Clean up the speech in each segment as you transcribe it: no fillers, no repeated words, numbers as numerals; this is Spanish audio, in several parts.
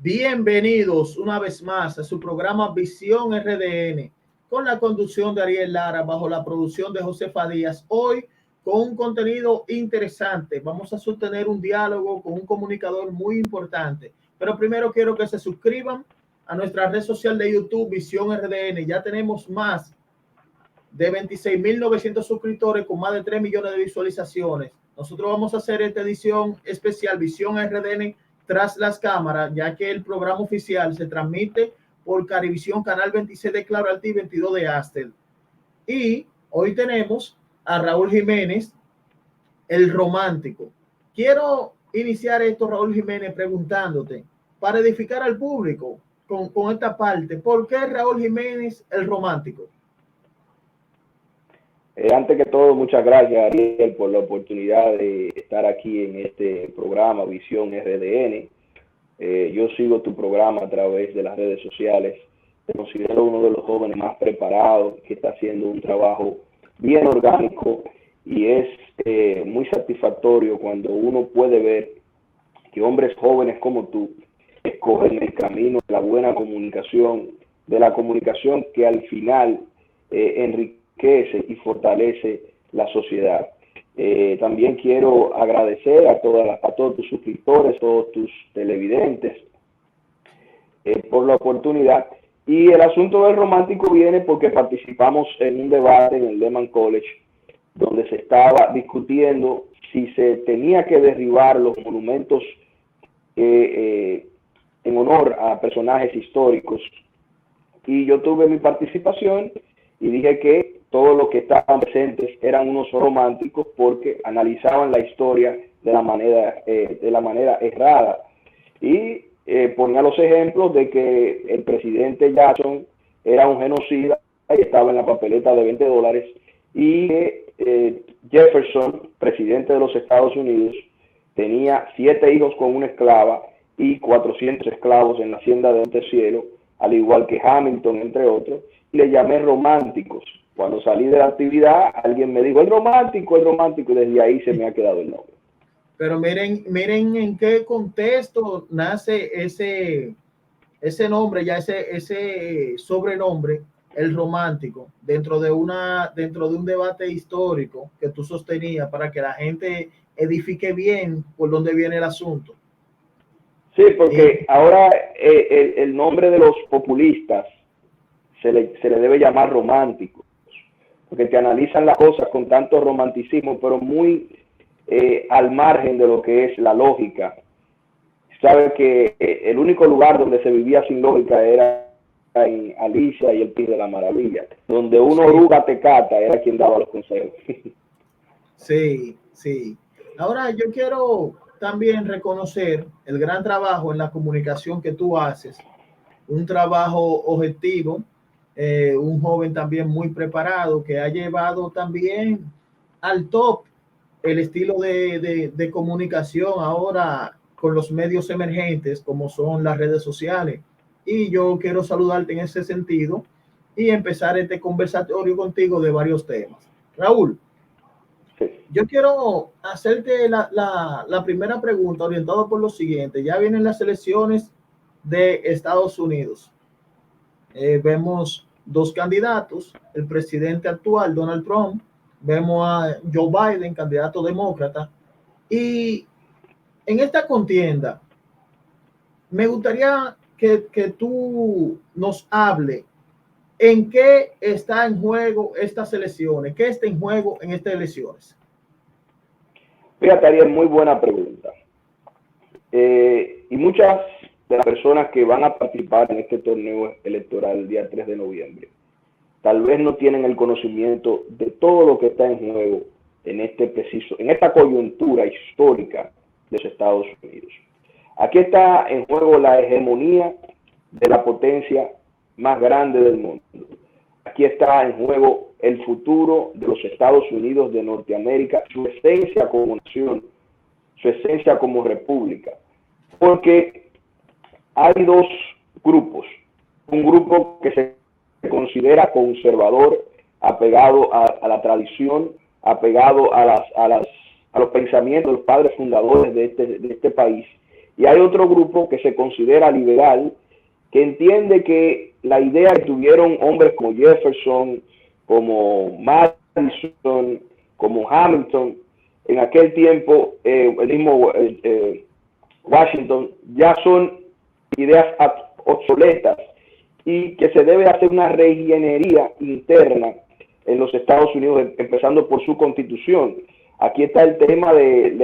Bienvenidos una vez más a su programa Visión RDN, con la conducción de Ariel Lara, bajo la producción de Josefa Díaz. Hoy con un contenido interesante. Vamos a sostener un diálogo con un comunicador muy importante. Pero primero quiero que se suscriban a nuestra red social de YouTube, Visión RDN. Ya tenemos más de 26.900 suscriptores con más de 3 millones de visualizaciones. Nosotros vamos a hacer esta edición especial Visión RDN tras las cámaras, ya que el programa oficial se transmite por Carivisión, Canal 26 de Claro Alti y 22 de Astel. Y hoy tenemos a Raúl Jiménez, el romántico. Quiero iniciar esto, Raúl Jiménez, preguntándote, para edificar al público con esta parte, ¿por qué Raúl Jiménez, el romántico? Antes que todo, muchas gracias, Ariel, por la oportunidad de estar aquí en este programa Visión RDN. Yo sigo tu programa a través de las redes sociales. Te considero uno de los jóvenes más preparados, que está haciendo un trabajo bien orgánico, y es muy satisfactorio cuando uno puede ver que hombres jóvenes como tú escogen el camino de la buena comunicación, de la comunicación que al final enriquece y fortalece la sociedad. También quiero agradecer a todos tus suscriptores, todos tus televidentes por la oportunidad. Y el asunto del romántico viene porque participamos en un debate en el Lehman College, donde se estaba discutiendo si se tenía que derribar los monumentos en honor a personajes históricos. Y yo tuve mi participación y dije que todos los que estaban presentes eran unos románticos porque analizaban la historia de la manera errada. Y ponía los ejemplos de que el presidente Jackson era un genocida y estaba en la papeleta de $20, y Jefferson, presidente de los Estados Unidos, tenía 7 hijos con una esclava y 400 esclavos en la hacienda de Montecielo, al igual que Hamilton, entre otros, y le llamé románticos. Cuando salí de la actividad, alguien me dijo, el romántico, y desde ahí se me ha quedado el nombre. Pero miren en qué contexto nace ese nombre, ya ese sobrenombre, el romántico, dentro de un debate histórico que tú sostenías para que la gente edifique bien por dónde viene el asunto. Sí, porque ahora el nombre de los populistas se le debe llamar románticos, porque te analizan las cosas con tanto romanticismo, pero muy al margen de lo que es la lógica. Sabe que el único lugar donde se vivía sin lógica era en Alicia y el País de la Maravilla, donde una oruga tecata era quien daba los consejos. Sí, sí. Ahora yo quiero también reconocer el gran trabajo en la comunicación que tú haces, un trabajo objetivo, un joven también muy preparado que ha llevado también al top el estilo de comunicación ahora con los medios emergentes como son las redes sociales. Y yo quiero saludarte en ese sentido y empezar este conversatorio contigo de varios temas. Raúl, yo quiero hacerte la primera pregunta orientada por lo siguiente. Ya vienen las elecciones de Estados Unidos. Vemos 2 candidatos, el presidente actual, Donald Trump, vemos a Joe Biden, candidato demócrata, y en esta contienda me gustaría que tú nos hable en qué está en juego estas elecciones, qué está en juego en estas elecciones. Fíjate, Ariel, muy buena pregunta. Y muchas de las personas que van a participar en este torneo electoral el día 3 de noviembre, tal vez no tienen el conocimiento de todo lo que está en juego en esta coyuntura histórica de los Estados Unidos. Aquí está en juego la hegemonía de la potencia más grande del mundo. Aquí está en juego el futuro de los Estados Unidos de Norteamérica, su esencia como nación, su esencia como república. Porque hay 2 grupos. Un grupo que se considera conservador, apegado a la tradición, apegado a los pensamientos de los padres fundadores de este país, y hay otro grupo que se considera liberal, que entiende que la idea que tuvieron hombres como Jefferson, como Madison, como Hamilton, en aquel tiempo, el mismo Washington, ya son ideas obsoletas y que se debe hacer una reingeniería interna en los Estados Unidos, empezando por su constitución. Aquí está el tema del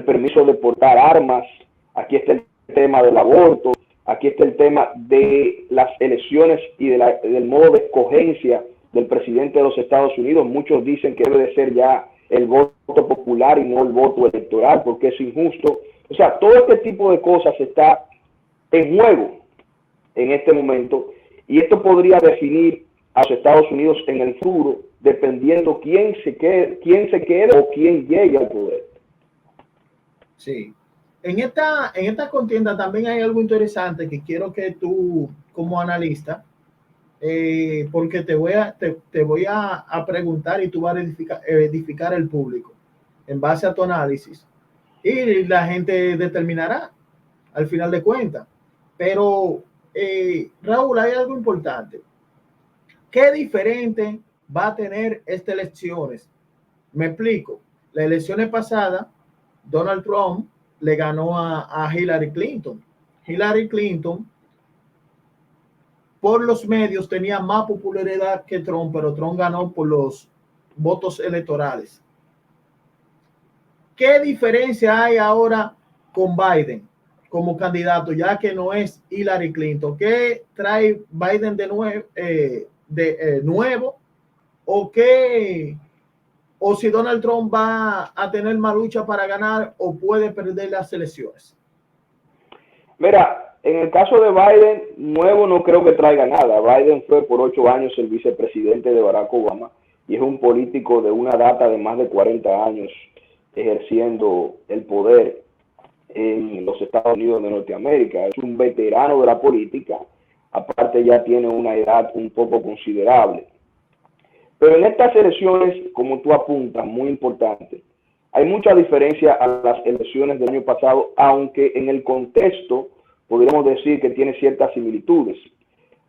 permiso de portar armas, aquí está el tema del aborto, aquí está el tema de las elecciones y del modo de escogencia del presidente de los Estados Unidos. Muchos dicen que debe de ser ya el voto popular y no el voto electoral, porque es injusto. O sea, todo este tipo de cosas está en juego en este momento, y esto podría definir a los Estados Unidos en el futuro, dependiendo quién se quede o quién llegue al poder. Sí. En esta contienda también hay algo interesante que quiero que tú, como analista, porque te voy a preguntar y tú vas a edificar el público en base a tu análisis, y la gente determinará al final de cuentas. Pero Raúl, hay algo importante. ¿Qué diferente va a tener estas elecciones? Me explico. Las elecciones pasadas, Donald Trump le ganó a Hillary Clinton. Hillary Clinton, por los medios, tenía más popularidad que Trump, pero Trump ganó por los votos electorales. ¿Qué diferencia hay ahora con Biden como candidato, ya que no es Hillary Clinton? ¿Qué trae Biden de nuevo? ¿O si Donald Trump va a tener más lucha para ganar o puede perder las elecciones? Mira, en el caso de Biden, nuevo no creo que traiga nada. Biden fue por 8 años el vicepresidente de Barack Obama y es un político de una data de más de 40 años ejerciendo el poder en los Estados Unidos de Norteamérica. Es un veterano de la política, aparte ya tiene una edad un poco considerable. Pero en estas elecciones, como tú apuntas, muy importante, hay mucha diferencia a las elecciones del año pasado, aunque en el contexto podríamos decir que tiene ciertas similitudes.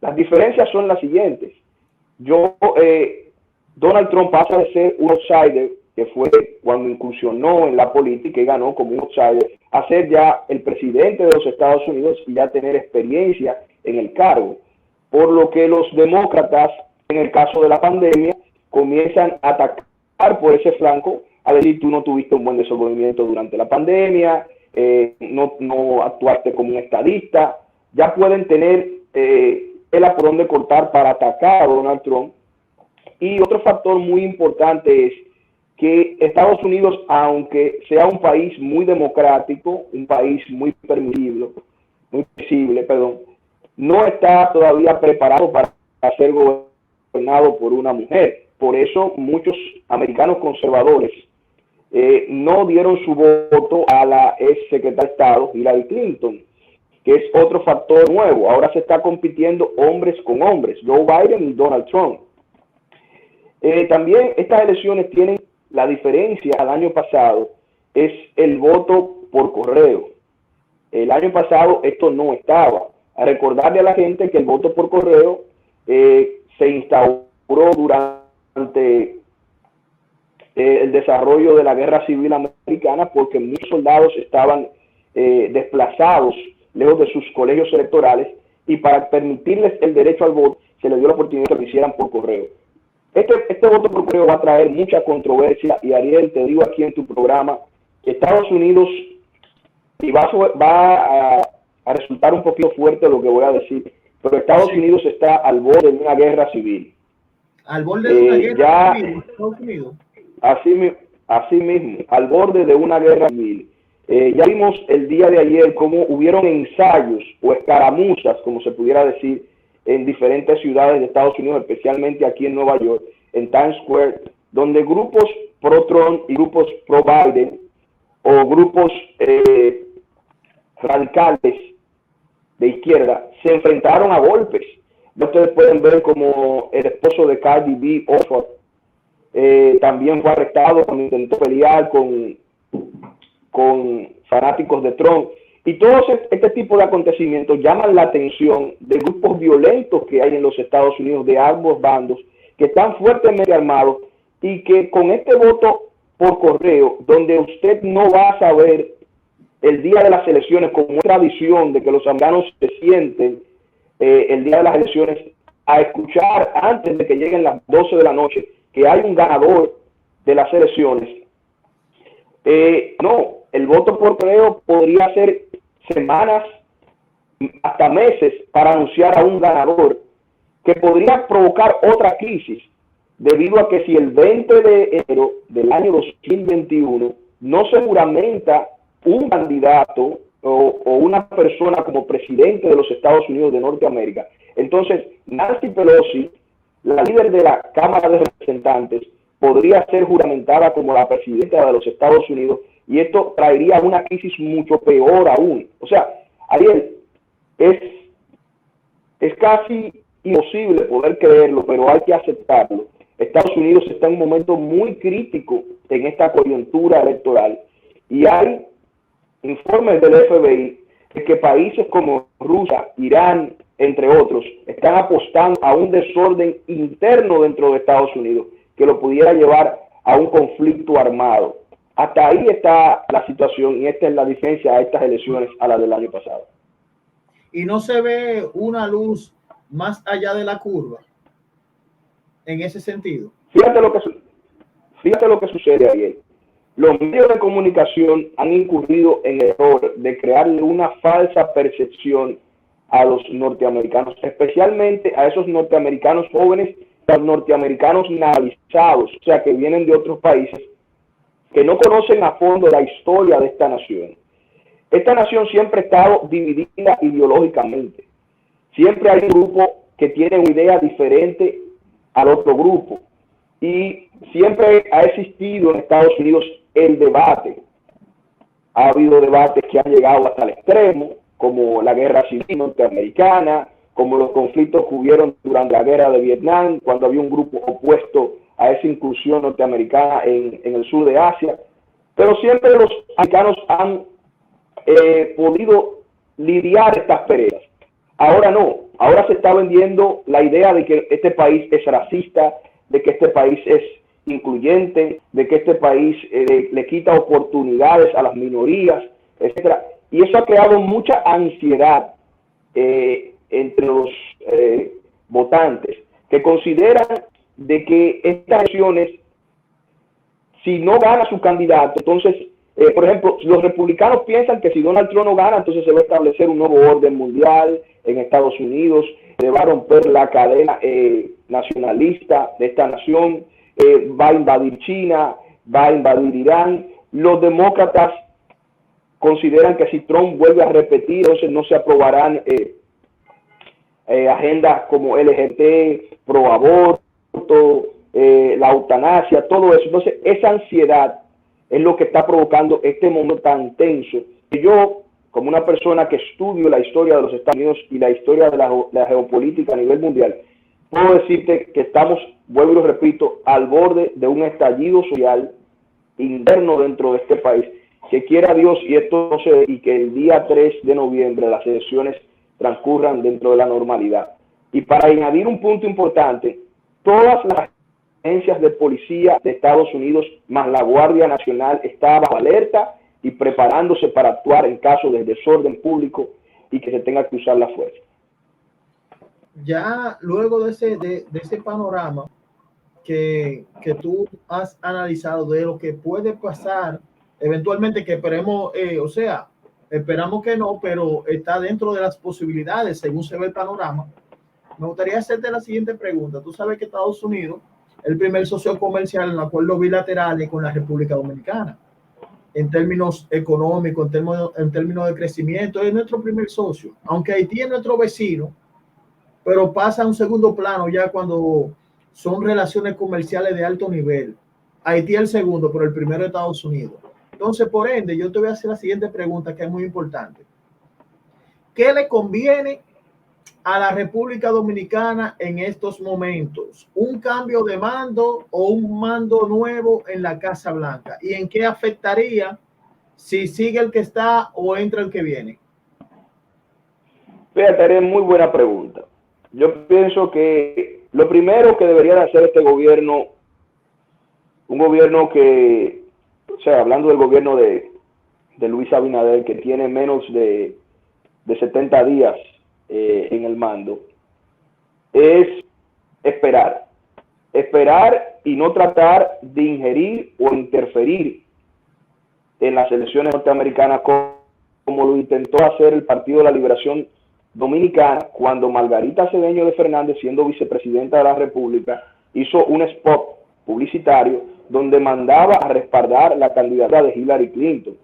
Las diferencias son las siguientes. Donald Trump pasa de ser un outsider, que fue cuando incursionó en la política y ganó como un outsider, a ser ya el presidente de los Estados Unidos y ya tener experiencia en el cargo. Por lo que los demócratas, en el caso de la pandemia, comienzan a atacar por ese flanco, a decir, tú no tuviste un buen desenvolvimiento durante la pandemia, no actuaste como un estadista. Ya pueden tener tela por donde cortar para atacar a Donald Trump. Y otro factor muy importante es que Estados Unidos, aunque sea un país muy democrático, un país muy visible, no está todavía preparado para ser gobernado por una mujer. Por eso muchos americanos conservadores no dieron su voto a la ex secretaria de Estado, Hillary Clinton, que es otro factor nuevo. Ahora se está compitiendo hombres con hombres, Joe Biden y Donald Trump. También estas elecciones tienen la diferencia al año pasado, es el voto por correo. El año pasado esto no estaba. A recordarle a la gente que el voto por correo se instauró durante el desarrollo de la Guerra Civil Americana, porque muchos soldados estaban desplazados lejos de sus colegios electorales, y para permitirles el derecho al voto se les dio la oportunidad de que lo hicieran por correo. Este voto por correo va a traer mucha controversia, y Ariel, te digo aquí en tu programa que Estados Unidos, y va a resultar un poquito fuerte lo que voy a decir, pero Estados Unidos está al borde de una guerra civil. Al borde de una guerra civil, Estados Unidos. Así mismo, al borde de una guerra civil. Ya vimos el día de ayer cómo hubieron ensayos o escaramuzas, como se pudiera decir, en diferentes ciudades de Estados Unidos, especialmente aquí en Nueva York, en Times Square, donde grupos pro-Trump y grupos pro-Biden, o grupos radicales de izquierda, se enfrentaron a golpes. Ustedes pueden ver como el esposo de Cardi B, Offord, también fue arrestado cuando intentó pelear con fanáticos de Trump. Y todo este tipo de acontecimientos llaman la atención de grupos violentos que hay en los Estados Unidos de ambos bandos, que están fuertemente armados y que con este voto por correo, donde usted no va a saber el día de las elecciones, como es tradición de que los americanos se sienten el día de las elecciones a escuchar antes de que lleguen las 12 de la noche que hay un ganador de las elecciones. No, el voto por correo podría ser semanas hasta meses para anunciar a un ganador, que podría provocar otra crisis, debido a que si el 20 de enero del año 2021 no se juramenta un candidato o una persona como presidente de los Estados Unidos de Norteamérica, entonces Nancy Pelosi, la líder de la Cámara de Representantes, podría ser juramentada como la presidenta de los Estados Unidos, y esto traería una crisis mucho peor aún. O sea, Ariel, es casi imposible poder creerlo, pero hay que aceptarlo. Estados Unidos está en un momento muy crítico en esta coyuntura electoral, y hay informes del FBI de que países como Rusia, Irán, entre otros, están apostando a un desorden interno dentro de Estados Unidos que lo pudiera llevar a un conflicto armado. Hasta ahí está la situación, y esta es la diferencia a estas elecciones a la del año pasado. Y no se ve una luz más allá de la curva en ese sentido. Fíjate lo que sucede, Ariel. Los medios de comunicación han incurrido en el error de crearle una falsa percepción a los norteamericanos, especialmente a esos norteamericanos jóvenes, los norteamericanos nacionalizados, o sea, que vienen de otros países, que no conocen a fondo la historia de esta nación. Esta nación siempre ha estado dividida ideológicamente. Siempre hay un grupo que tiene una idea diferente al otro grupo. Y siempre ha existido en Estados Unidos el debate. Ha habido debates que han llegado hasta el extremo, como la guerra civil norteamericana, como los conflictos que hubieron durante la guerra de Vietnam, cuando había un grupo opuesto a esa incursión norteamericana en el sur de Asia. Pero siempre los americanos han podido lidiar estas peleas. Ahora no, ahora se está vendiendo la idea de que este país es racista, de que este país es incluyente, de que este país le quita oportunidades a las minorías, etcétera. Y eso ha creado mucha ansiedad entre los votantes, que consideran de que estas elecciones, si no gana su candidato, entonces, por ejemplo, los republicanos piensan que si Donald Trump no gana, entonces se va a establecer un nuevo orden mundial en Estados Unidos, se va a romper la cadena nacionalista de esta nación, va a invadir China, va a invadir Irán. Los demócratas consideran que si Trump vuelve a repetir, entonces no se aprobarán agendas como LGBT, pro aborto, la eutanasia, todo eso. Entonces, esa ansiedad es lo que está provocando este momento tan tenso. Yo, como una persona que estudio la historia de los Estados Unidos y la historia de la geopolítica a nivel mundial, puedo decirte que estamos, vuelvo y lo repito, al borde de un estallido social interno dentro de este país, que quiera Dios y esto no se, y que el día 3 de noviembre las elecciones transcurran dentro de la normalidad. Y para añadir un punto importante, todas las agencias de policía de Estados Unidos más la Guardia Nacional está bajo alerta y preparándose para actuar en caso de desorden público y que se tenga que usar la fuerza. Ya luego de ese panorama que tú has analizado de lo que puede pasar, eventualmente, que esperemos, esperamos que no, pero está dentro de las posibilidades según se ve el panorama, me gustaría hacerte la siguiente pregunta. Tú sabes que Estados Unidos es el primer socio comercial en acuerdos bilaterales con la República Dominicana. En términos económicos, en términos de crecimiento, es nuestro primer socio. Aunque Haití es nuestro vecino, pero pasa a un segundo plano ya cuando son relaciones comerciales de alto nivel. Haití es el segundo, pero el primero es Estados Unidos. Entonces, por ende, yo te voy a hacer la siguiente pregunta, que es muy importante. ¿Qué le conviene a la República Dominicana en estos momentos? ¿Un cambio de mando o un mando nuevo en la Casa Blanca? ¿Y en qué afectaría si sigue el que está o entra el que viene? Fíjate, es muy buena pregunta. Yo pienso que lo primero que debería de hacer este gobierno, un gobierno que, o sea, hablando del gobierno de Luis Abinader, que tiene menos de 70 días en el mando, es esperar. Esperar y no tratar de ingerir o interferir en las elecciones norteamericanas como lo intentó hacer el Partido de la Liberación Dominicana cuando Margarita Cedeño de Fernández, siendo vicepresidenta de la República, hizo un spot publicitario donde mandaba a respaldar la candidatura de Hillary Clinton.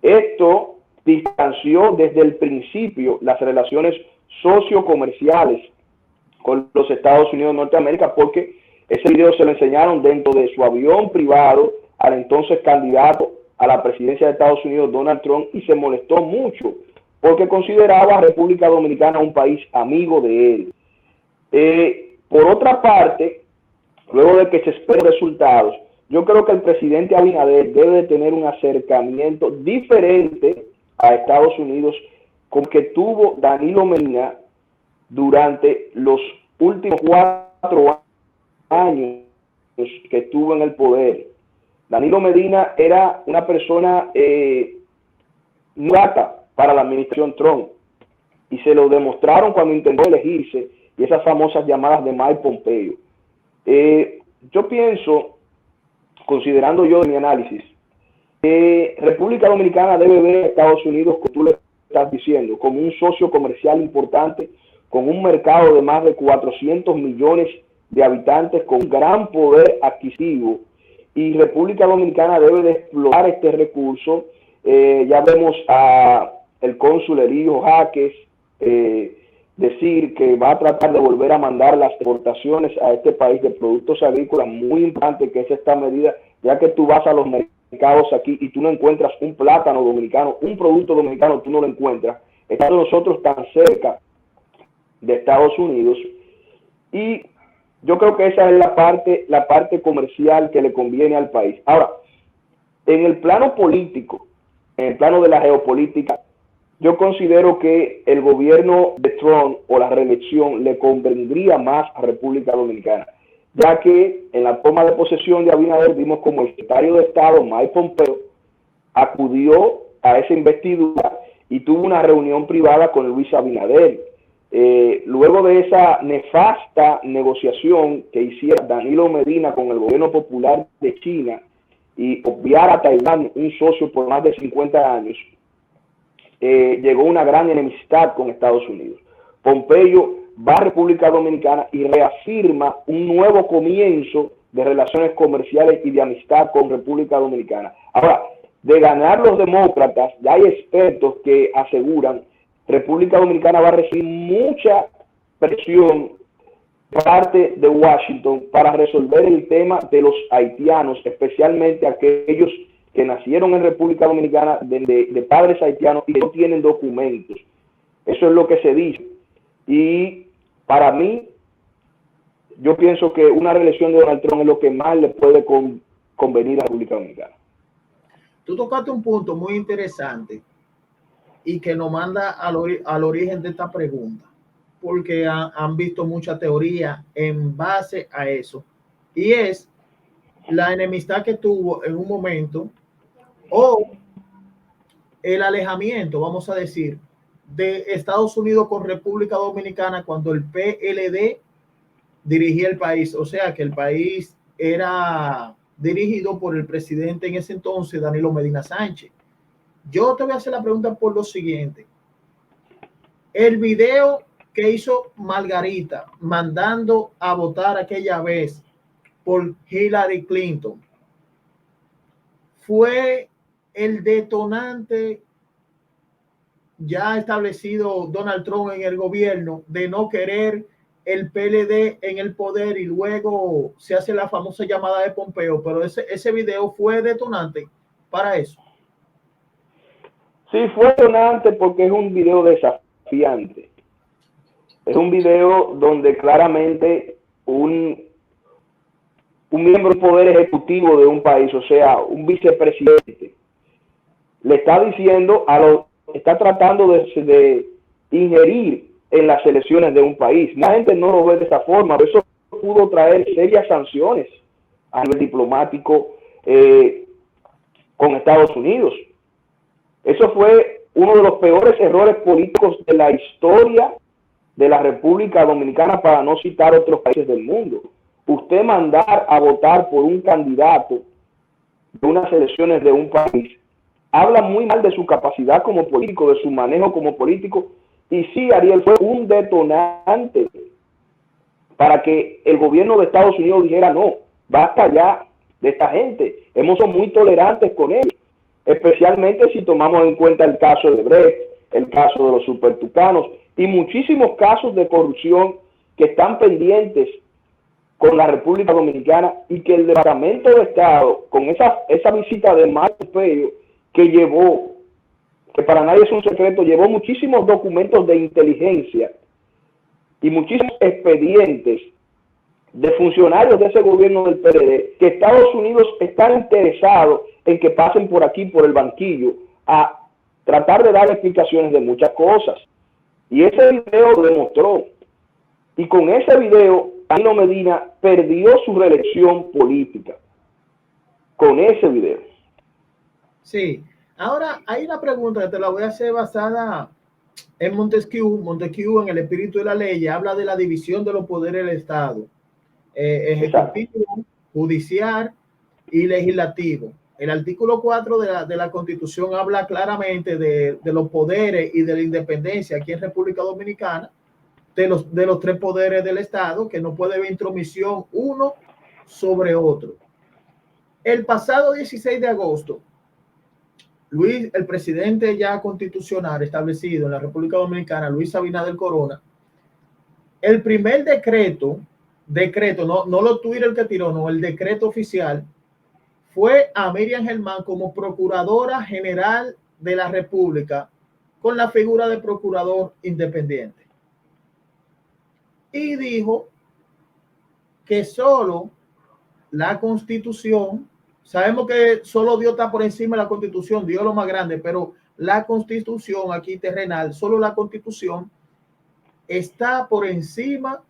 Esto distanció desde el principio las relaciones sociocomerciales con los Estados Unidos de Norteamérica, porque ese video se lo enseñaron dentro de su avión privado al entonces candidato a la presidencia de Estados Unidos, Donald Trump, y se molestó mucho porque consideraba a República Dominicana un país amigo de él. Por otra parte, luego de que se esperen resultados, yo creo que el presidente Abinader debe de tener un acercamiento diferente a Estados Unidos como que tuvo Danilo Medina durante los últimos 4 años que estuvo en el poder. Danilo Medina era una persona grata para la administración Trump y se lo demostraron cuando intentó elegirse y esas famosas llamadas de Mike Pompeo. Yo pienso, considerando yo mi análisis, que República Dominicana debe ver a Estados Unidos, como tú le estás diciendo, como un socio comercial importante, con un mercado de más de 400 millones de habitantes, con gran poder adquisitivo, y República Dominicana debe de explotar este recurso. Ya vemos a el cónsul Elío Jaques decir que va a tratar de volver a mandar las exportaciones a este país de productos agrícolas. Muy importante que es esta medida, ya que tú vas a los mercados aquí y tú no encuentras un plátano dominicano, un producto dominicano, tú no lo encuentras, estando nosotros tan cerca de Estados Unidos. Y yo creo que esa es la parte comercial que le conviene al país. Ahora, en el plano político, en el plano de la geopolítica, yo considero que el gobierno de Trump o la reelección le convendría más a República Dominicana, ya que en la toma de posesión de Abinader vimos como el secretario de Estado, Mike Pompeo, acudió a esa investidura y tuvo una reunión privada con Luis Abinader. Luego de esa nefasta negociación que hiciera Danilo Medina con el gobierno popular de China y obviar a Taiwán, un socio por más de 50 años, llegó una gran enemistad con Estados Unidos. Pompeo va a República Dominicana y reafirma un nuevo comienzo de relaciones comerciales y de amistad con República Dominicana. Ahora, de ganar los demócratas, ya hay expertos que aseguran República Dominicana va a recibir mucha presión de parte de Washington para resolver el tema de los haitianos, especialmente aquellos que nacieron en República Dominicana de padres haitianos y que no tienen documentos. Eso es lo que se dice. Y para mí, yo pienso que una reelección de Donald Trump es lo que más le puede convenir a República Dominicana. Tú tocaste un punto muy interesante y que nos manda al origen de esta pregunta, porque han visto mucha teoría en base a eso, y es la enemistad que tuvo en un momento o el alejamiento, vamos a decir, de Estados Unidos con República Dominicana cuando el PLD dirigía el país, o sea que el país era dirigido por el presidente en ese entonces, Danilo Medina Sánchez. Yo te voy a hacer la pregunta por lo siguiente. El video que hizo Margarita mandando a votar aquella vez por Hillary Clinton fue el detonante ya establecido Donald Trump en el gobierno de no querer el PLD en el poder, y luego se hace la famosa llamada de Pompeo, pero ese video fue detonante para eso. Sí, fue detonante porque es un video desafiante. Es un video donde claramente un miembro del poder ejecutivo de un país, o sea, un vicepresidente, le está diciendo está tratando de ingerir en las elecciones de un país. La gente no lo ve de esta forma, pero eso pudo traer serias sanciones a nivel diplomático con Estados Unidos. Eso fue uno de los peores errores políticos de la historia de la República Dominicana, para no citar otros países del mundo. Usted mandar a votar por un candidato de unas elecciones de un país habla muy mal de su capacidad como político, de su manejo como político. Y sí, Ariel, fue un detonante para que el gobierno de Estados Unidos dijera: no, basta ya de esta gente, hemos sido muy tolerantes con ellos, especialmente si tomamos en cuenta el caso de Brecht, el caso de los supertucanos y muchísimos casos de corrupción que están pendientes con la República Dominicana, y que el Departamento de Estado, con esa visita de Mike Pompeo, que llevó, que para nadie es un secreto, llevó muchísimos documentos de inteligencia y muchísimos expedientes de funcionarios de ese gobierno del PLD, que Estados Unidos está interesado en que pasen por aquí, por el banquillo, a tratar de dar explicaciones de muchas cosas. Y ese video lo demostró. Y con ese video, Danilo Medina perdió su reelección política. Con ese video. Sí. Ahora, hay una pregunta que te la voy a hacer basada en Montesquieu. Montesquieu, en El espíritu de la ley, habla de la división de los poderes del Estado. Ejecutivo, judicial y legislativo. El artículo 4 de la Constitución habla claramente de los poderes y de la independencia aquí en República Dominicana, de los tres poderes del Estado, que no puede haber intromisión uno sobre otro. El pasado 16 de agosto, el presidente ya constitucional establecido en la República Dominicana, Luis Abinader Corona, el primer decreto, no lo Twitter que tiró, no, el decreto oficial, fue a Miriam Germán como Procuradora General de la República, con la figura de procurador independiente. Y dijo que solo la Constitución, sabemos que solo Dios está por encima de la Constitución, Dios es lo más grande, pero la Constitución aquí terrenal, solo la Constitución está por encima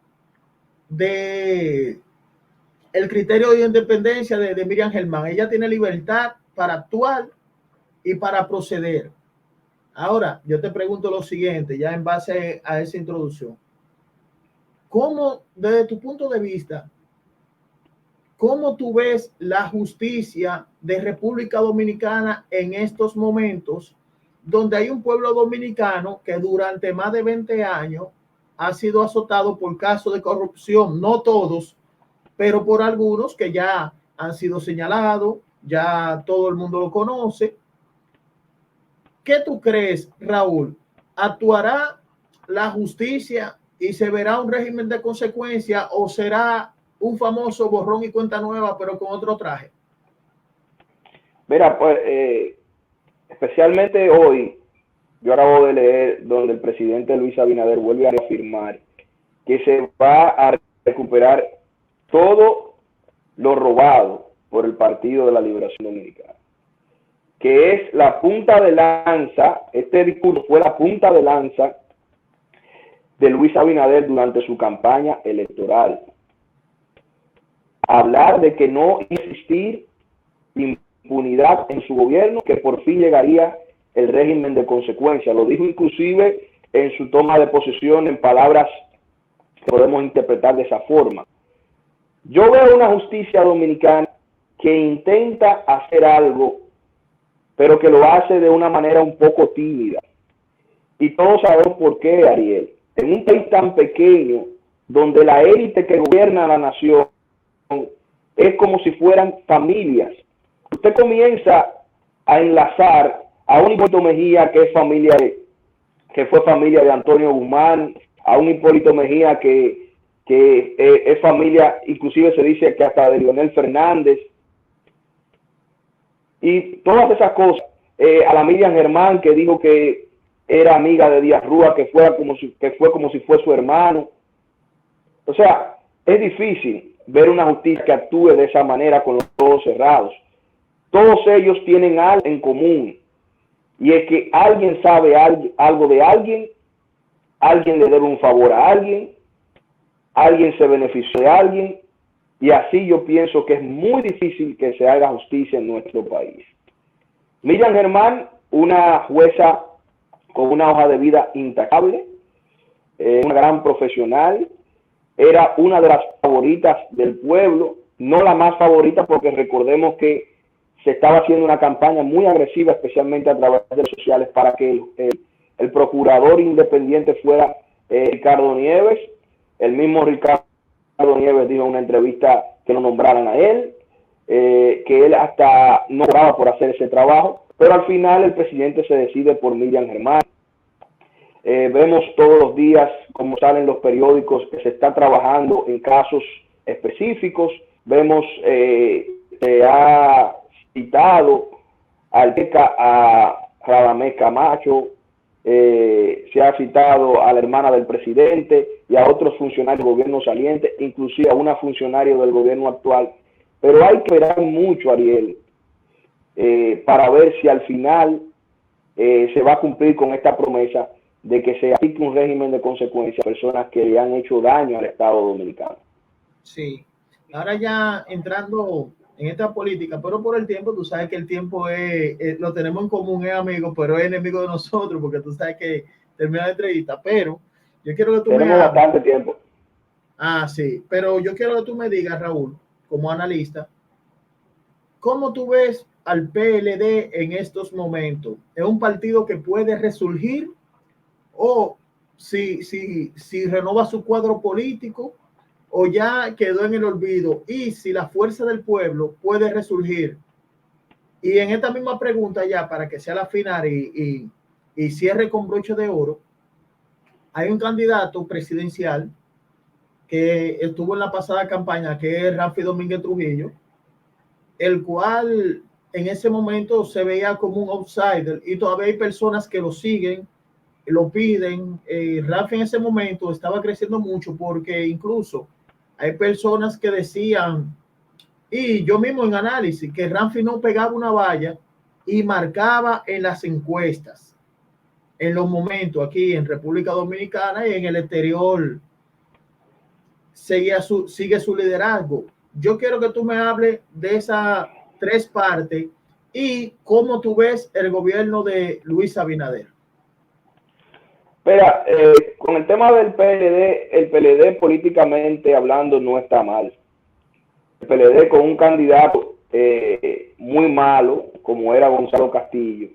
de el criterio de independencia de Miriam Germán. Ella tiene libertad para actuar y para proceder. Ahora, yo te pregunto lo siguiente, ya en base a esa introducción. ¿Cómo, desde tu punto de vista, cómo tú ves la justicia de República Dominicana en estos momentos, donde hay un pueblo dominicano que durante más de 20 años ha sido azotado por casos de corrupción? No todos, pero por algunos que ya han sido señalados, ya todo el mundo lo conoce. ¿Qué tú crees, Raúl? ¿Actuará la justicia y se verá un régimen de consecuencia, o será un famoso borrón y cuenta nueva, pero con otro traje? Mira, pues, especialmente hoy, yo acabo de leer donde el presidente Luis Abinader vuelve a reafirmar que se va a recuperar todo lo robado por el Partido de la Liberación Dominicana, que es la punta de lanza. Este discurso fue la punta de lanza de Luis Abinader durante su campaña electoral. Hablar de que no iba a existir impunidad en su gobierno, que por fin llegaría el régimen de consecuencia. Lo dijo inclusive en su toma de posesión en palabras que podemos interpretar de esa forma. Yo veo una justicia dominicana que intenta hacer algo, pero que lo hace de una manera un poco tímida. Y todos sabemos por qué, Ariel. En un país tan pequeño, donde la élite que gobierna la nación es como si fueran familias, usted comienza a enlazar a un Hipólito Mejía que fue familia de Antonio Guzmán, a un Hipólito Mejía que es familia, inclusive se dice que hasta de Leonel Fernández, y todas esas cosas, a la Miriam Germán, que dijo que era amiga de Díaz Rúa, que fue como si fuera su hermano. O sea, es difícil ver una justicia que actúe de esa manera con los ojos cerrados. Todos ellos tienen algo en común, y es que alguien sabe algo de alguien le debe un favor a alguien se benefició de alguien, y así yo pienso que es muy difícil que se haga justicia en nuestro país. Miriam Germán, una jueza con una hoja de vida intachable, una gran profesional, era una de las favoritas del pueblo, no la más favorita, porque recordemos que se estaba haciendo una campaña muy agresiva, especialmente a través de redes sociales, para que el procurador independiente fuera Ricardo Nieves. El mismo Ricardo Nieves dijo en una entrevista que lo nombraran a él, que él hasta no cobraba por hacer ese trabajo, pero al final el presidente se decide por Miriam Germán. Vemos todos los días, como salen los periódicos, que se está trabajando en casos específicos. Vemos, se ha citado a Radamés Camacho, se ha citado a la hermana del presidente y a otros funcionarios del gobierno saliente, inclusive a una funcionaria del gobierno actual. Pero hay que esperar mucho, Ariel, para ver si al final se va a cumplir con esta promesa de que se aplique un régimen de consecuencias a personas que le han hecho daño al Estado Dominicano. Sí, ahora ya entrando en esta política, pero por el tiempo, tú sabes que el tiempo lo tenemos en común, es amigo, pero es enemigo de nosotros, porque tú sabes que termina la entrevista, pero yo quiero que tú tenemos me bastante tiempo. Sí, pero yo quiero que tú me digas, Raúl, como analista, ¿cómo tú ves al PLD en estos momentos? ¿Es un partido que puede resurgir o si renova su cuadro político o ya quedó en el olvido? Y si la fuerza del pueblo puede resurgir. Y en esta misma pregunta, ya para que sea la final y cierre con broche de oro, hay un candidato presidencial que estuvo en la pasada campaña, que es Rafi Domínguez Trujillo, el cual en ese momento se veía como un outsider, y todavía hay personas que lo siguen, lo piden. Rafi en ese momento estaba creciendo mucho, porque incluso hay personas que decían, y yo mismo en análisis, que Rafi no pegaba una valla y marcaba en las encuestas, en los momentos aquí en República Dominicana y en el exterior sigue su liderazgo. Yo quiero que tú me hables de esas tres partes y cómo tú ves el gobierno de Luis Abinader. Espera, con el tema del PLD, el PLD políticamente hablando no está mal. El PLD con un candidato muy malo, como era Gonzalo Castillo,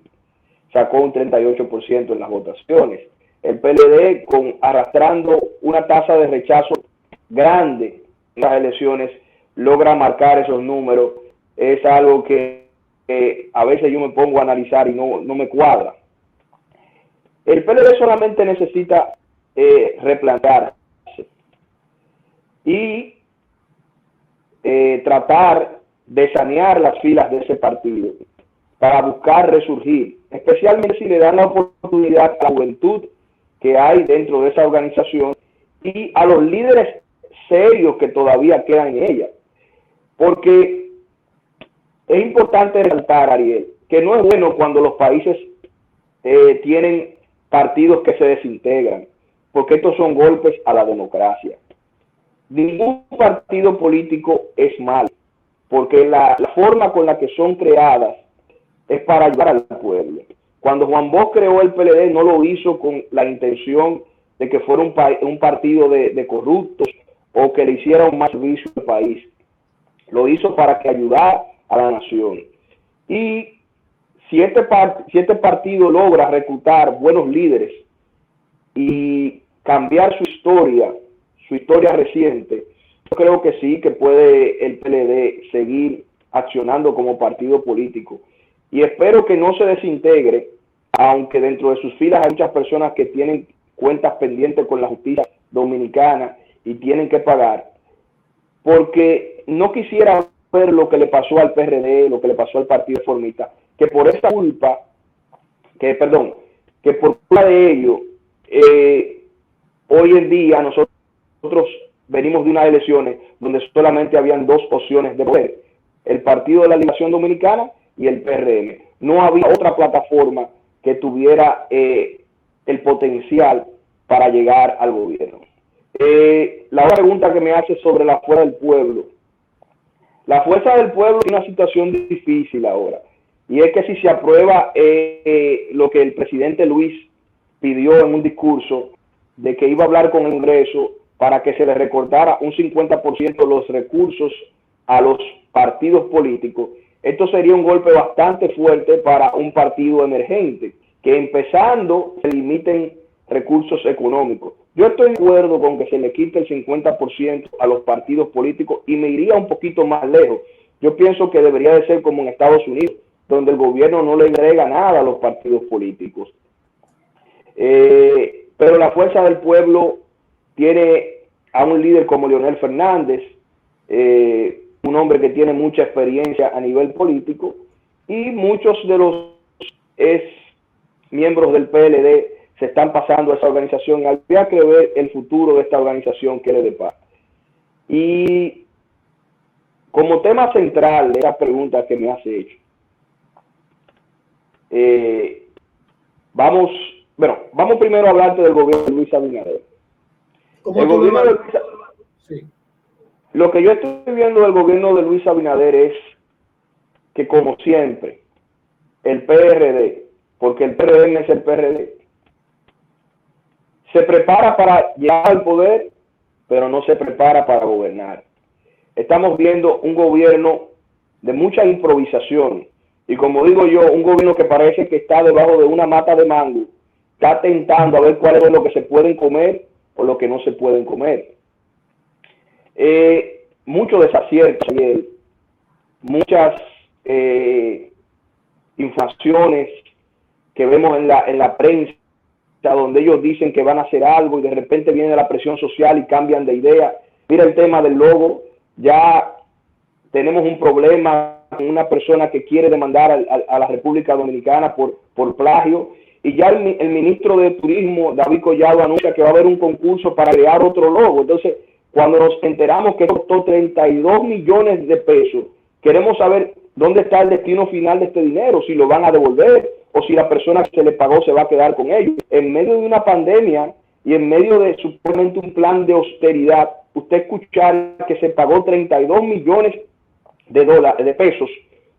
sacó un 38% en las votaciones. El PLD arrastrando una tasa de rechazo grande en las elecciones, logra marcar esos números. Es algo que a veces yo me pongo a analizar y no me cuadra. El PLD solamente necesita replantearse y tratar de sanear las filas de ese partido para buscar resurgir, especialmente si le dan la oportunidad a la juventud que hay dentro de esa organización y a los líderes serios que todavía quedan en ella. Porque es importante resaltar, Ariel, que no es bueno cuando los países tienen partidos que se desintegran, porque estos son golpes a la democracia. Ningún partido político es malo, porque la forma con la que son creadas es para ayudar al pueblo. Cuando Juan Bosch creó el PLD, no lo hizo con la intención de que fuera un partido de corruptos o que le hiciera un mal servicio al país. Lo hizo para que ayudara a la nación. Y si este partido logra reclutar buenos líderes y cambiar su historia reciente, yo creo que sí, que puede el PLD seguir accionando como partido político. Y espero que no se desintegre, aunque dentro de sus filas hay muchas personas que tienen cuentas pendientes con la justicia dominicana y tienen que pagar, porque no quisiera ver lo que le pasó al PRD, lo que le pasó al Partido Reformista, que por esta culpa, que por culpa de ello, hoy en día nosotros venimos de unas elecciones donde solamente habían dos opciones de poder, el Partido de la Liberación Dominicana y el PRM. No había otra plataforma que tuviera el potencial para llegar al gobierno. La otra pregunta que me hace sobre la fuerza del pueblo. La fuerza del pueblo es una situación difícil ahora. Y es que si se aprueba lo que el presidente Luis pidió en un discurso de que iba a hablar con el Congreso para que se le recortara un 50% de los recursos a los partidos políticos, esto sería un golpe bastante fuerte para un partido emergente, que empezando se limiten recursos económicos. Yo estoy de acuerdo con que se le quite el 50% a los partidos políticos y me iría un poquito más lejos. Yo pienso que debería de ser como en Estados Unidos, donde el gobierno no le entrega nada a los partidos políticos. Pero la fuerza del pueblo tiene a un líder como Leonel Fernández, un hombre que tiene mucha experiencia a nivel político, y muchos de los ex miembros del PLD se están pasando a esa organización. Habría que ver el futuro de esta organización que le depara. Y como tema central de esa pregunta que me has hecho, vamos primero a hablarte del gobierno de Luis Abinader. El gobierno de Luis, sí. Lo que yo estoy viendo del gobierno de Luis Abinader es que, como siempre, el PRD, porque el PRD es el PRD, se prepara para llegar al poder, pero no se prepara para gobernar. Estamos viendo un gobierno de mucha improvisación, y como digo yo, un gobierno que parece que está debajo de una mata de mango, está tentando a ver cuál es lo que se pueden comer o lo que no se pueden comer. Muchos desaciertos, muchas infracciones que vemos en la prensa, donde ellos dicen que van a hacer algo y de repente viene la presión social y cambian de idea. Mira el tema del logo, ya tenemos un problema con una persona que quiere demandar a la República Dominicana por plagio, y ya el ministro de Turismo, David Collado, anuncia que va a haber un concurso para crear otro logo. Entonces, cuando nos enteramos que costó 32 millones de pesos, queremos saber dónde está el destino final de este dinero, si lo van a devolver o si la persona que se le pagó se va a quedar con ellos. En medio de una pandemia y en medio de supuestamente un plan de austeridad, usted escuchar que se pagó 32 millones de pesos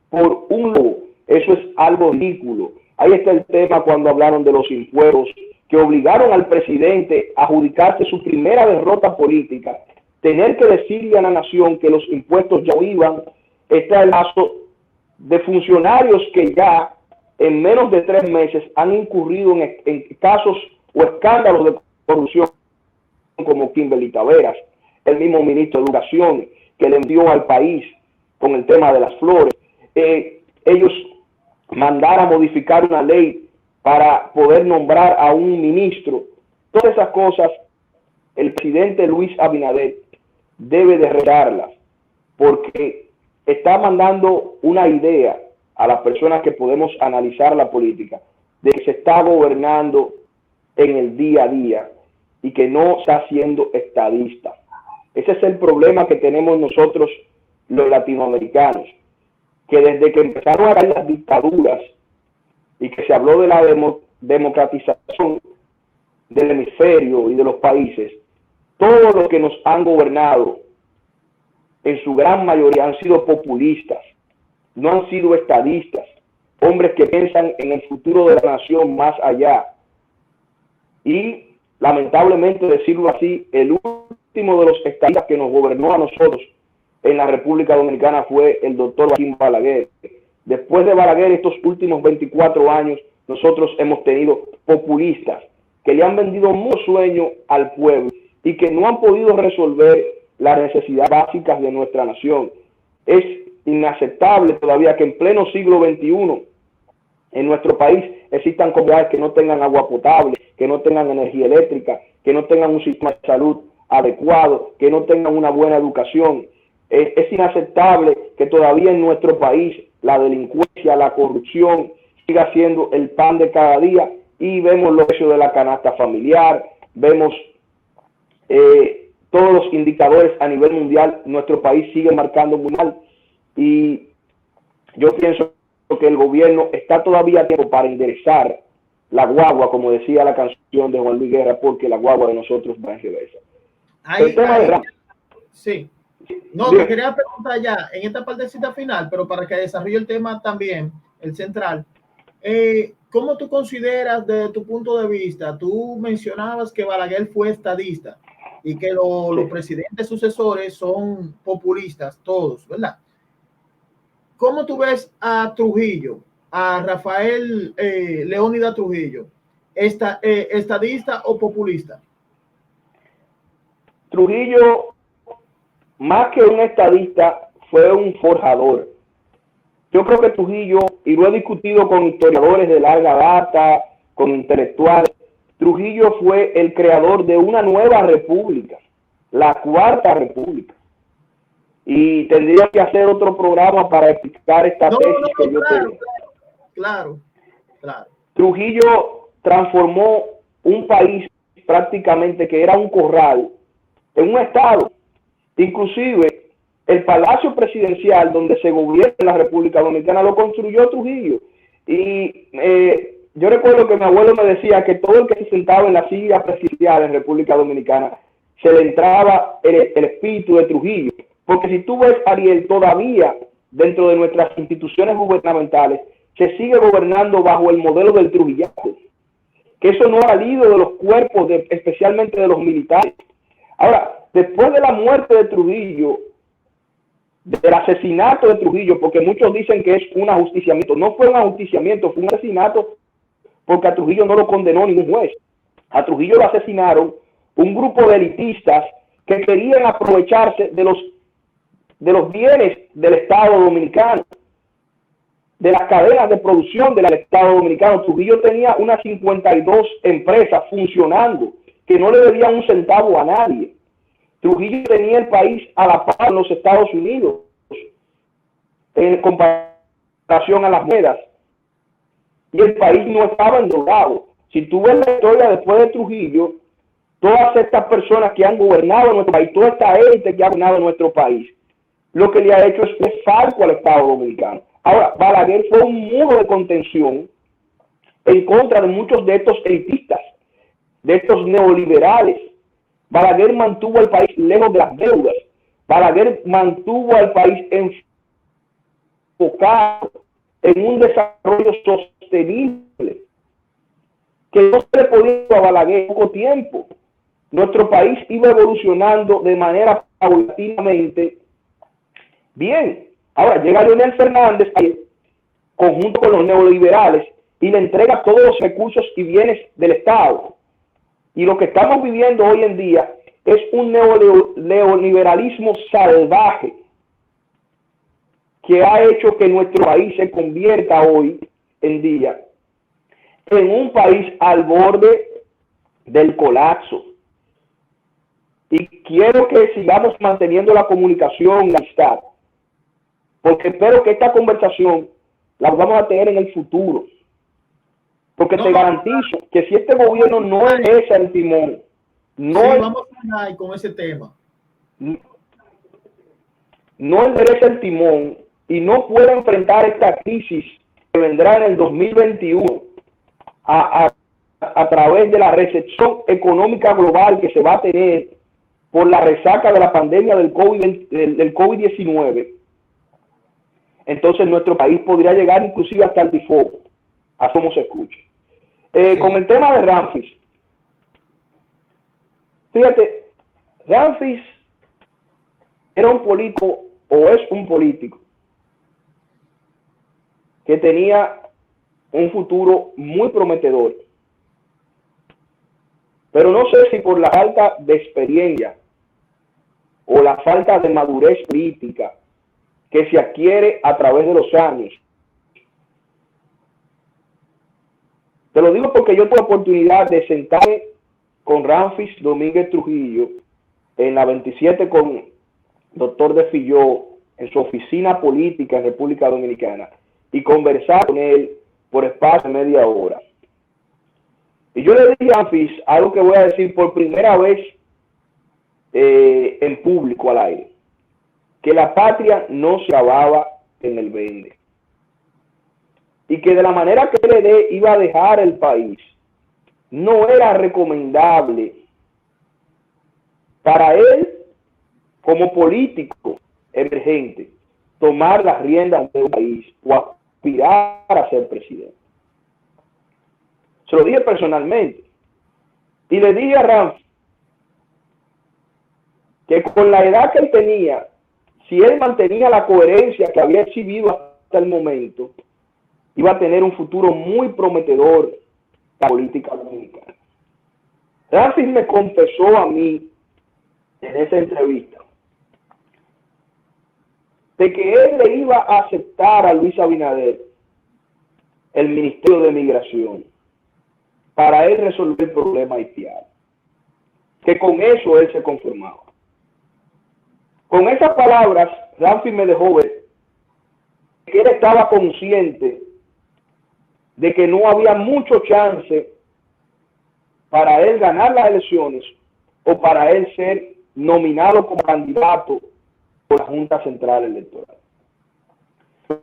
por un logo, eso es algo ridículo. Ahí está el tema cuando hablaron de los impuestos, que obligaron al presidente a adjudicarse su primera derrota política, tener que decirle a la nación que los impuestos ya iban. Está el caso de funcionarios que ya en menos de 3 meses han incurrido en casos o escándalos de corrupción, como Kimberly Taveras, el mismo ministro de Educación que le envió al país con el tema de las flores. Ellos mandaron a modificar una ley para poder nombrar a un ministro. Todas esas cosas el presidente Luis Abinader debe de retarlas, porque está mandando una idea a las personas que podemos analizar la política de que se está gobernando en el día a día y que no está siendo estadista. Ese es el problema que tenemos nosotros los latinoamericanos, que desde que empezaron a caer las dictaduras y que se habló de la democratización del hemisferio y de los países, todos los que nos han gobernado en su gran mayoría han sido populistas, no han sido estadistas, hombres que piensan en el futuro de la nación más allá. Y lamentablemente, decirlo así, el último de los estadistas que nos gobernó a nosotros en la República Dominicana fue el doctor Joaquín Balaguer. Después de Balaguer, estos últimos 24 años, nosotros hemos tenido populistas que le han vendido mucho sueño al pueblo y que no han podido resolver las necesidades básicas de nuestra nación. Es inaceptable todavía que en pleno siglo XXI en nuestro país existan comunidades que no tengan agua potable, que no tengan energía eléctrica, que no tengan un sistema de salud adecuado, que no tengan una buena educación. Es inaceptable que todavía en nuestro país la delincuencia, la corrupción siga siendo el pan de cada día, y vemos los precios de la canasta familiar, vemos todos los indicadores a nivel mundial. Nuestro país sigue marcando muy mal, y yo pienso que el gobierno está todavía a tiempo para enderezar la guagua, como decía la canción de Juan Luis Guerra, porque la guagua de nosotros va en reversa. El tema de Ramfis. Sí. No, te quería preguntar ya en esta partecita final, pero para que desarrolle el tema también, el central. ¿Cómo tú consideras desde tu punto de vista? Tú mencionabas que Balaguer fue estadista y que los presidentes sucesores son populistas, todos, ¿verdad? ¿Cómo tú ves a Trujillo, a Rafael Leónidas Trujillo? ¿Estadista o populista? Trujillo, más que un estadista, fue un forjador. Yo creo que Trujillo, y lo he discutido con historiadores de larga data, con intelectuales, Trujillo fue el creador de una nueva república, la Cuarta República. Y tendría que hacer otro programa para explicar esta tesis que yo tengo. Claro. Trujillo transformó un país prácticamente que era un corral en un estado. Inclusive el palacio presidencial donde se gobierna la República Dominicana lo construyó Trujillo. Y yo recuerdo que mi abuelo me decía que todo el que se sentaba en la silla presidencial en República Dominicana se le entraba el espíritu de Trujillo. Porque si tú ves, Ariel, todavía dentro de nuestras instituciones gubernamentales se sigue gobernando bajo el modelo del trujillato, que eso no ha salido de los cuerpos, especialmente de los militares. Ahora, después de la muerte de Trujillo, del asesinato de Trujillo, porque muchos dicen que es un ajusticiamiento, no fue un ajusticiamiento, fue un asesinato porque a Trujillo no lo condenó ningún juez. A Trujillo lo asesinaron un grupo de elitistas que querían aprovecharse de los bienes del Estado Dominicano, de las cadenas de producción del Estado Dominicano. Trujillo tenía unas 52 empresas funcionando que no le debían un centavo a nadie. Trujillo tenía el país a la par en los Estados Unidos en comparación a las monedas, y el país no estaba endeudado. Si tú ves la historia después de Trujillo, todas estas personas que han gobernado nuestro país, toda esta élite que ha gobernado nuestro país, lo que le ha hecho es un falco al Estado Dominicano. Ahora, Balaguer fue un muro de contención en contra de muchos de estos elitistas, de estos neoliberales. Balaguer mantuvo al país lejos de las deudas. Balaguer mantuvo al país enfocado en un desarrollo sostenible que no se le podía a Balaguer en poco tiempo. Nuestro país iba evolucionando de manera paulatinamente bien. Ahora llega Leonel Fernández, conjunto con los neoliberales, y le entrega todos los recursos y bienes del Estado. Y lo que estamos viviendo hoy en día es un neoliberalismo salvaje que ha hecho que nuestro país se convierta hoy en día en un país al borde del colapso. Y quiero que sigamos manteniendo la comunicación y la amistad, porque espero que esta conversación la vamos a tener en el futuro. Porque te garantizo que si este gobierno no endereza el timón, vamos a ir con ese tema. No endereza el timón y no puede enfrentar esta crisis que vendrá en el 2021 a través de la recesión económica global que se va a tener por la resaca de la pandemia del COVID-19, entonces nuestro país podría llegar inclusive hasta el default, así como se escucha. Con el tema de Ramfis, fíjate, Ramfis era un político, o es un político, que tenía un futuro muy prometedor. Pero no sé si por la falta de experiencia o la falta de madurez política que se adquiere a través de los años. Te lo digo porque yo tuve la oportunidad de sentarme con Ramfis Domínguez Trujillo en la 27 con doctor de Filló en su oficina política en República Dominicana y conversar con él por espacio de media hora. Y yo le dije a Ramfis algo que voy a decir por primera vez en público al aire, que la patria no se acababa en el 20. y que de la manera que PLD iba a dejar el país, no era recomendable para él, como político emergente, tomar las riendas de un país o aspirar a ser presidente. Se lo dije personalmente. Y le dije a Ramfi que con la edad que él tenía, si él mantenía la coherencia que había exhibido hasta el momento, iba a tener un futuro muy prometedor en la política dominicana. Ramfi me confesó a mí en esa entrevista de que él le iba a aceptar a Luis Abinader el Ministerio de Migración para él resolver el problema haitiano, que con eso él se conformaba. Con esas palabras, Ramfi me dejó ver que él estaba consciente de que no había mucho chance para él ganar las elecciones o para él ser nominado como candidato por la Junta Central Electoral.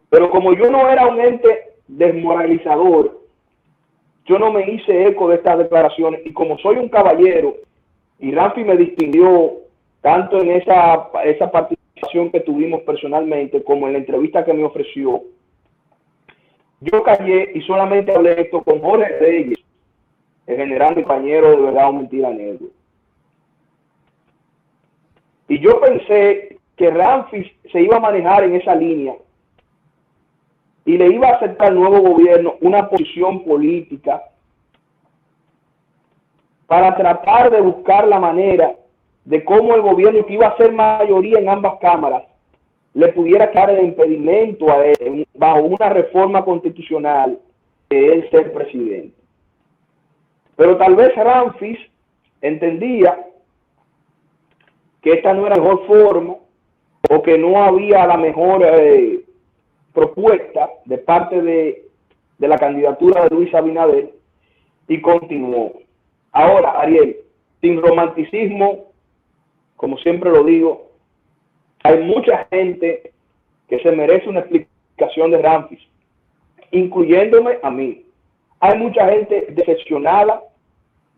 Pero como yo no era un ente desmoralizador, yo no me hice eco de estas declaraciones, y como soy un caballero, y Ramfi me distinguió tanto en esa participación que tuvimos personalmente como en la entrevista que me ofreció, yo callé y solamente hablé esto con Jorge Reyes, el general compañero de Verdad o Mentira Negro. Y yo pensé que Ramfi se iba a manejar en esa línea y le iba a aceptar al nuevo gobierno una posición política para tratar de buscar la manera de cómo el gobierno, que iba a ser mayoría en ambas cámaras, le pudiera caer el impedimento a él bajo una reforma constitucional de él ser presidente. Pero tal vez Ramfi entendía que esta no era la mejor forma, o que no había la mejor propuesta de parte de la candidatura de Luis Abinader, y continuó. Ahora, Ariel, sin romanticismo, como siempre lo digo, hay mucha gente que se merece una explicación de Ramfi, incluyéndome a mí. Hay mucha gente decepcionada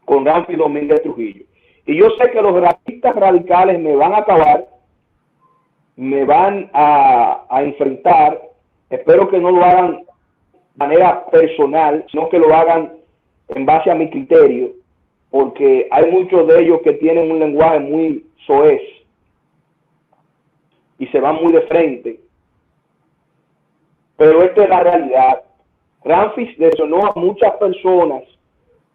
con Ramfi Domínguez Trujillo. Y yo sé que los racistas radicales me van a acabar, me van a enfrentar. Espero que no lo hagan de manera personal, sino que lo hagan en base a mi criterio, porque hay muchos de ellos que tienen un lenguaje muy soez y se van muy de frente. Pero esta es la realidad. Ramfi decepcionó a muchas personas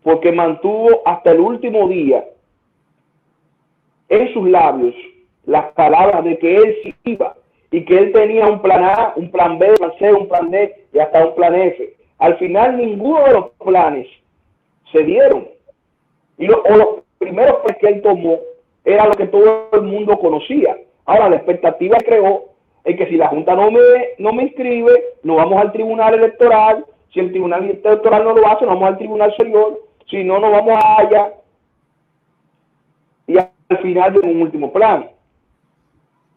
porque mantuvo hasta el último día en sus labios las palabras de que él sí iba, y que él tenía un plan A, un plan B, un plan C, un plan D y hasta un plan F. Al final ninguno de los planes se dieron. Y los primeros planes que él tomó era lo que todo el mundo conocía. Ahora la expectativa que creó es que si la Junta no me inscribe, nos vamos al Tribunal Electoral. Si el Tribunal Electoral no lo hace, nos vamos al Tribunal Superior. Si no, nos vamos allá. Y al final de un último plan.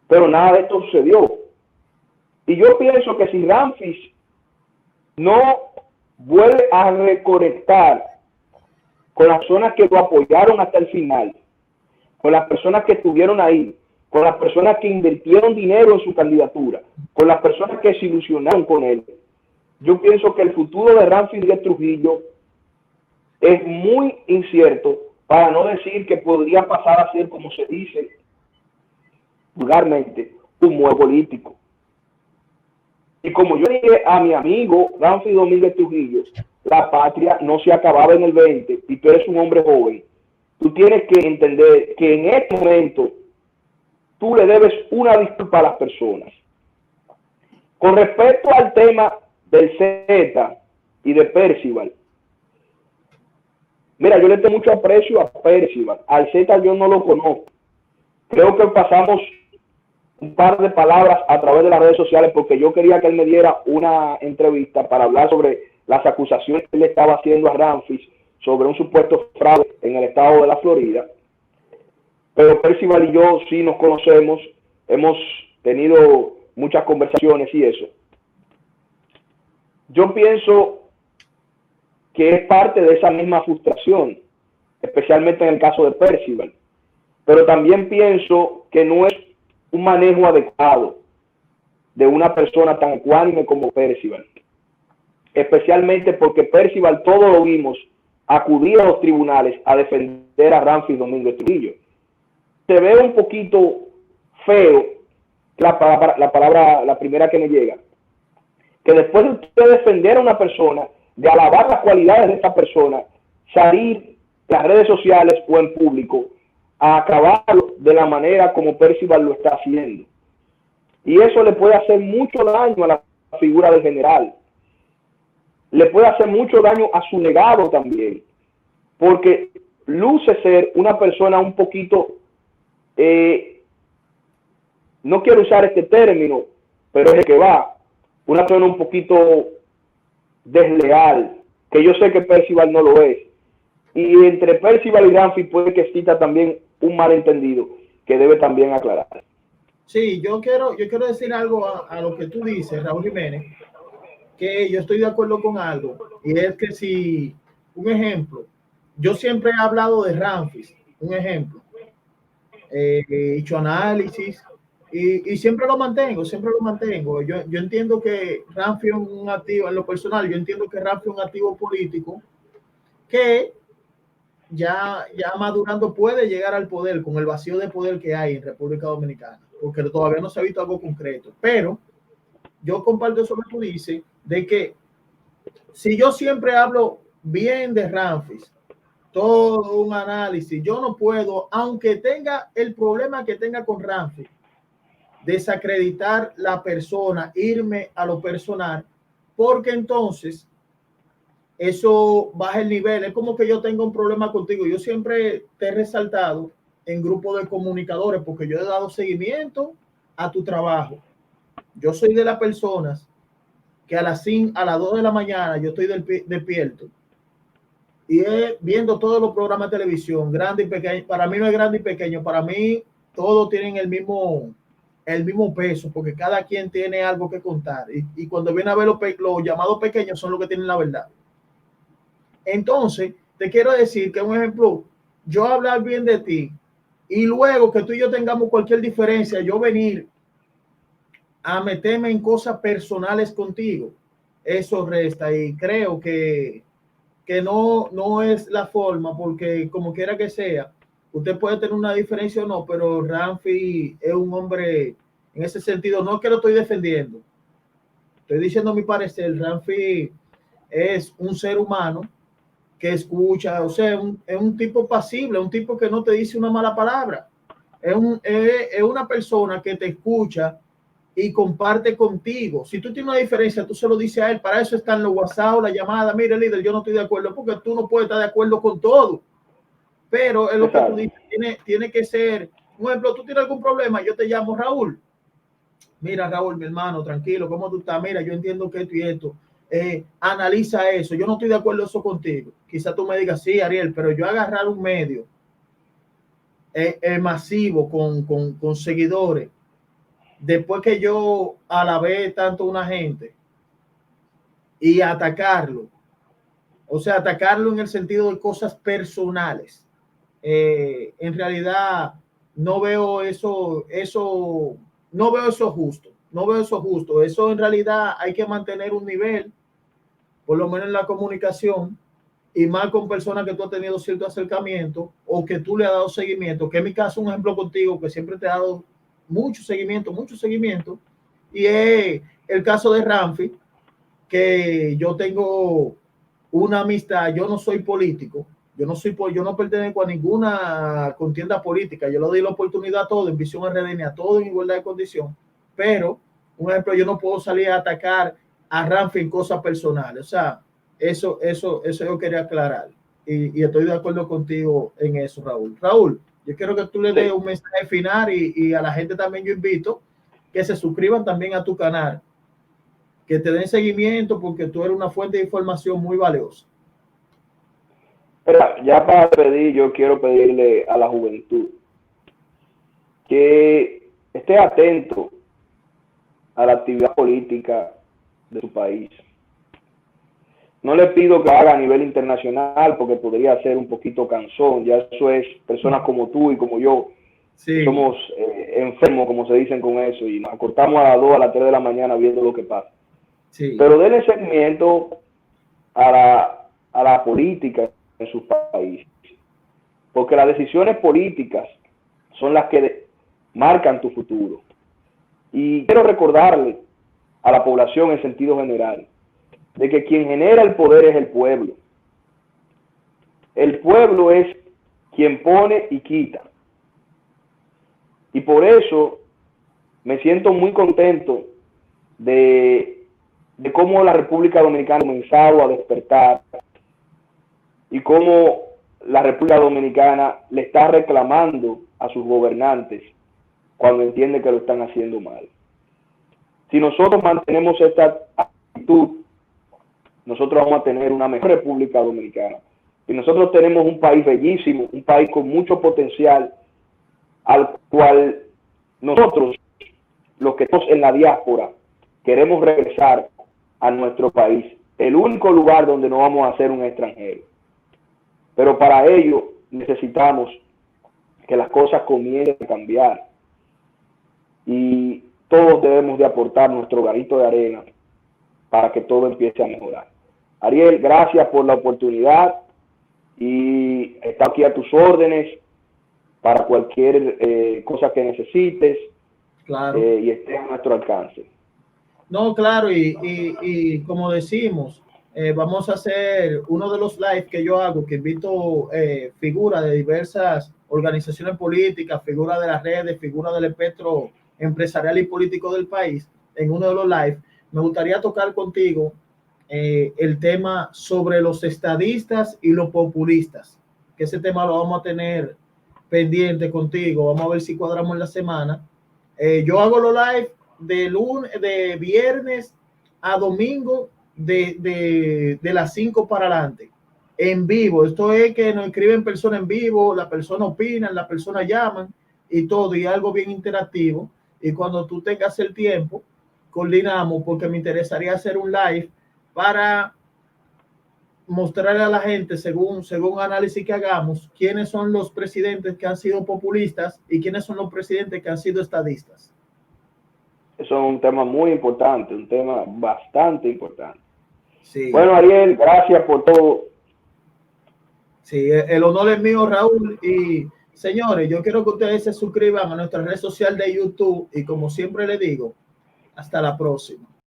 Pero nada de esto sucedió. Y yo pienso que si Ramfi no vuelve a reconectar con las personas que lo apoyaron hasta el final, con las personas que estuvieron ahí, con las personas que invirtieron dinero en su candidatura, con las personas que se ilusionaron con él, yo pienso que el futuro de Ramfi Trujillo es muy incierto, para no decir que podría pasar a ser, como se dice vulgarmente, un muevo político. Y como yo dije a mi amigo Ramfi Domínguez Trujillo, la patria no se acababa en el 20 y tú eres un hombre joven. Tú tienes que entender que en este momento tú le debes una disculpa a las personas. Con respecto al tema del Z y de Percival, mira, yo le tengo mucho aprecio a Percival. Al Z yo no lo conozco. Creo que pasamos un par de palabras a través de las redes sociales porque yo quería que él me diera una entrevista para hablar sobre las acusaciones que le estaba haciendo a Ramfi sobre un supuesto fraude en el estado de la Florida. Pero Percival y yo sí nos conocemos, hemos tenido muchas conversaciones y eso. yo pienso que es parte de esa misma frustración, especialmente en el caso de Percival. Pero también pienso que no es un manejo adecuado de una persona tan ecuánime como Percival. Especialmente porque Percival, todos lo vimos, acudir a los tribunales a defender a Ramfis Domínguez Trujillo. Se ve un poquito feo, la primera que me llega, que después de usted defender a una persona, de alabar las cualidades de esa persona, salir en las redes sociales o en público a acabarlo de la manera como Percival lo está haciendo. Y eso le puede hacer mucho daño a la figura del general. Le puede hacer mucho daño a su legado también, porque luce ser una persona un poquito, no quiero usar este término, pero es el que va, una persona un poquito desleal, que yo sé que Percival no lo es. Y entre Percival y Ramfis puede que exista también un malentendido que debe también aclarar. Sí, yo quiero decir algo a lo que tú dices, Raúl Jiménez, que yo estoy de acuerdo con algo, y es que si, un ejemplo, yo siempre he hablado de Ramfis, un ejemplo, he hecho análisis y siempre lo mantengo, Yo entiendo que Ramfis es un activo, en lo personal, yo entiendo que Ramfis es un activo político que ya madurando puede llegar al poder con el vacío de poder que hay en República Dominicana, porque todavía no se ha visto algo concreto. Pero yo comparto eso que tú dices, de que si yo siempre hablo bien de Ramfis, todo un análisis, yo no puedo, aunque tenga el problema que tenga con Ramfis, desacreditar la persona, irme a lo personal, porque entonces eso baja el nivel. Es como que yo tengo un problema contigo. Yo siempre te he resaltado en grupo de comunicadores porque yo he dado seguimiento a tu trabajo. Yo soy de las personas que a las 2 de la mañana yo estoy despierto y viendo todos los programas de televisión, grande y pequeño. Para mí no es grande y pequeño, para mí todos tienen el mismo peso, porque cada quien tiene algo que contar. Y cuando viene a ver los llamados pequeños son los que tienen la verdad. Entonces, te quiero decir que un ejemplo, yo hablar bien de ti y luego que tú y yo tengamos cualquier diferencia, yo venir a meterme en cosas personales contigo, eso resta y creo que no es la forma, porque como quiera que sea, usted puede tener una diferencia o no, pero Ramfis es un hombre, en ese sentido, no es que lo estoy defendiendo, estoy diciendo mi parecer. Ramfis es un ser humano que escucha, o sea, es un tipo pasible, un tipo que no te dice una mala palabra, es una persona que te escucha y comparte contigo. Si tú tienes una diferencia, tú se lo dices a él. Para eso están los WhatsApp, la llamada. Mire, líder, yo no estoy de acuerdo, porque tú no puedes estar de acuerdo con todo, pero es lo que tú dices, tiene que ser, por ejemplo, tú tienes algún problema, yo te llamo Raúl. Mira, Raúl, mi hermano, tranquilo, ¿cómo tú estás? Mira, yo entiendo que esto y esto. Analiza eso. Yo no estoy de acuerdo eso contigo. Quizá tú me digas, sí, Ariel, pero yo agarrar un medio masivo con seguidores, después que yo alabé tanto a una gente y atacarlo, o sea, atacarlo en el sentido de cosas personales, en realidad no veo eso, no veo eso justo, eso en realidad hay que mantener un nivel, por lo menos en la comunicación, y más con personas que tú has tenido cierto acercamiento o que tú le has dado seguimiento, que en mi caso un ejemplo contigo que siempre te ha dado mucho seguimiento, y es el caso de Ramfis, que yo tengo una amistad. Yo no soy político, yo no pertenezco a ninguna contienda política, yo le doy la oportunidad a todo en Visión RDN, a todo en igualdad de condición, pero un ejemplo, yo no puedo salir a atacar a Ramfis en cosas personales. O sea, eso yo quería aclarar y estoy de acuerdo contigo en eso, Raúl. Raúl, yo quiero que tú le des un mensaje final y a la gente también yo invito que se suscriban también a tu canal, que te den seguimiento, porque tú eres una fuente de información muy valiosa. Pero ya para pedir, yo quiero pedirle a la juventud que esté atento a la actividad política de su país, No le pido que haga a nivel internacional porque podría ser un poquito cansón. Ya eso es personas como tú y como yo. Sí. Somos enfermos, como se dicen con eso, y nos acostamos a las 2, a las 3 de la mañana viendo lo que pasa. Sí. Pero denle seguimiento a la política en sus países. Porque las decisiones políticas son las que marcan tu futuro. Y quiero recordarle a la población en sentido general de que quien genera el poder es el pueblo. El pueblo es quien pone y quita. Y por eso me siento muy contento de cómo la República Dominicana ha comenzado a despertar y cómo la República Dominicana le está reclamando a sus gobernantes cuando entiende que lo están haciendo mal. Si nosotros mantenemos esta actitud, nosotros vamos a tener una mejor República Dominicana. Y nosotros tenemos un país bellísimo, un país con mucho potencial, al cual nosotros, los que estamos en la diáspora, queremos regresar a nuestro país, el único lugar donde no vamos a ser un extranjero. Pero para ello necesitamos que las cosas comiencen a cambiar y todos debemos de aportar nuestro granito de arena para que todo empiece a mejorar. Ariel, gracias por la oportunidad y está aquí a tus órdenes para cualquier cosa que necesites. Claro. Y esté a nuestro alcance. No, claro, y como decimos, vamos a hacer uno de los live que yo hago, que invito figuras de diversas organizaciones políticas, figuras de las redes, figuras del espectro empresarial y político del país. En uno de los live me gustaría tocar contigo el tema sobre los estadistas y los populistas, que ese tema lo vamos a tener pendiente contigo. Vamos a ver si cuadramos en la semana. Yo hago los live de viernes a domingo de las 5 para adelante, en vivo. Esto es que nos escriben personas en vivo, la persona opina, la persona llaman y todo, y algo bien interactivo. Y cuando tú tengas el tiempo, coordinamos, porque me interesaría hacer un live para mostrarle a la gente, según análisis que hagamos, quiénes son los presidentes que han sido populistas y quiénes son los presidentes que han sido estadistas. Eso es un tema muy importante, un tema bastante importante. Sí. Bueno, Ariel, gracias por todo. Sí, el honor es mío, Raúl. Y señores, yo quiero que ustedes se suscriban a nuestra red social de YouTube y como siempre les digo, hasta la próxima.